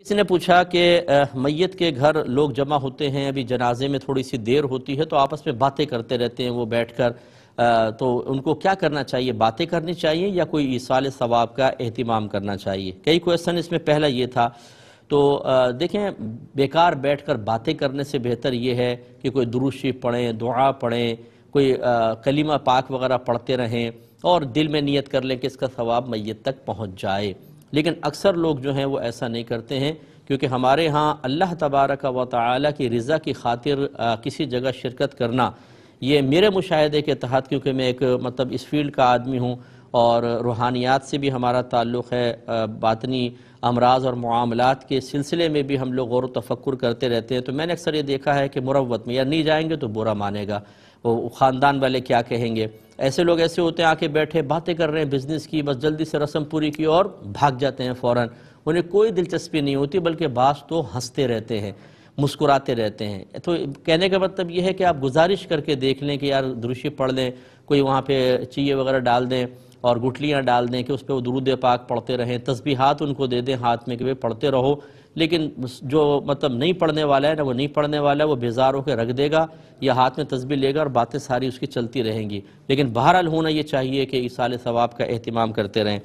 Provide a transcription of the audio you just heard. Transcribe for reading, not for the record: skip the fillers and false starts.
کسی نے پوچھا کہ میت کے گھر لوگ جمع ہوتے ہیں، ابھی جنازے میں تھوڑی سی دیر ہوتی ہے تو آپس میں باتیں کرتے رہتے ہیں وہ بیٹھ کر، تو ان کو کیا کرنا چاہیے؟ باتیں کرنی چاہیے یا کوئی ایصال ثواب کا اہتمام کرنا چاہیے؟ کئی کویسچن اس میں پہلا یہ تھا۔ تو دیکھیں، بیکار بیٹھ کر باتیں کرنے سے بہتر یہ ہے کہ کوئی درود شریف پڑھیں، دعا پڑھیں، کوئی کلمہ پاک وغیرہ پڑھتے رہیں اور دل میں نیت کر لیں کہ اس کا ثواب میت تک پہنچ جائے۔ لیکن اکثر لوگ جو ہیں وہ ایسا نہیں کرتے ہیں، کیونکہ ہمارے ہاں اللہ تبارک و تعالی کی رضا کی خاطر کسی جگہ شرکت کرنا، یہ میرے مشاہدے کے تحت، کیونکہ میں ایک اس فیلڈ کا آدمی ہوں اور روحانیات سے بھی ہمارا تعلق ہے، باطنی امراض اور معاملات کے سلسلے میں بھی ہم لوگ غور و تفکر کرتے رہتے ہیں، تو میں نے اکثر یہ دیکھا ہے کہ مروت میں یا نہیں جائیں گے تو برا مانے گا، وہ خاندان والے کیا کہیں گے۔ ایسے لوگ ایسے ہوتے ہیں، آ کے بیٹھے باتیں کر رہے ہیں بزنس کی، بس جلدی سے رسم پوری کی اور بھاگ جاتے ہیں فوراً، انہیں کوئی دلچسپی نہیں ہوتی، بلکہ بعض تو ہنستے رہتے ہیں، مسکراتے رہتے ہیں۔ تو کہنے کا مطلب یہ ہے کہ آپ گزارش کر کے دیکھ لیں کہ یار درود پڑھ لیں، کوئی وہاں پہ چیے وغیرہ ڈال دیں اور گٹلیاں ڈال دیں کہ اس پہ وہ درود پاک پڑھتے رہیں، تسبیحات ان کو دے دیں ہاتھ میں کہ وہ پڑھتے رہو۔ لیکن جو نہیں پڑھنے والا ہے نا، وہ نہیں پڑھنے والا ہے، وہ بیزار ہو کے رکھ دے گا یا ہاتھ میں تسبیح لے گا اور باتیں ساری اس کی چلتی رہیں گی۔ لیکن بہرحال ہونا یہ چاہیے کہ ایصال ثواب کا اہتمام کرتے رہیں۔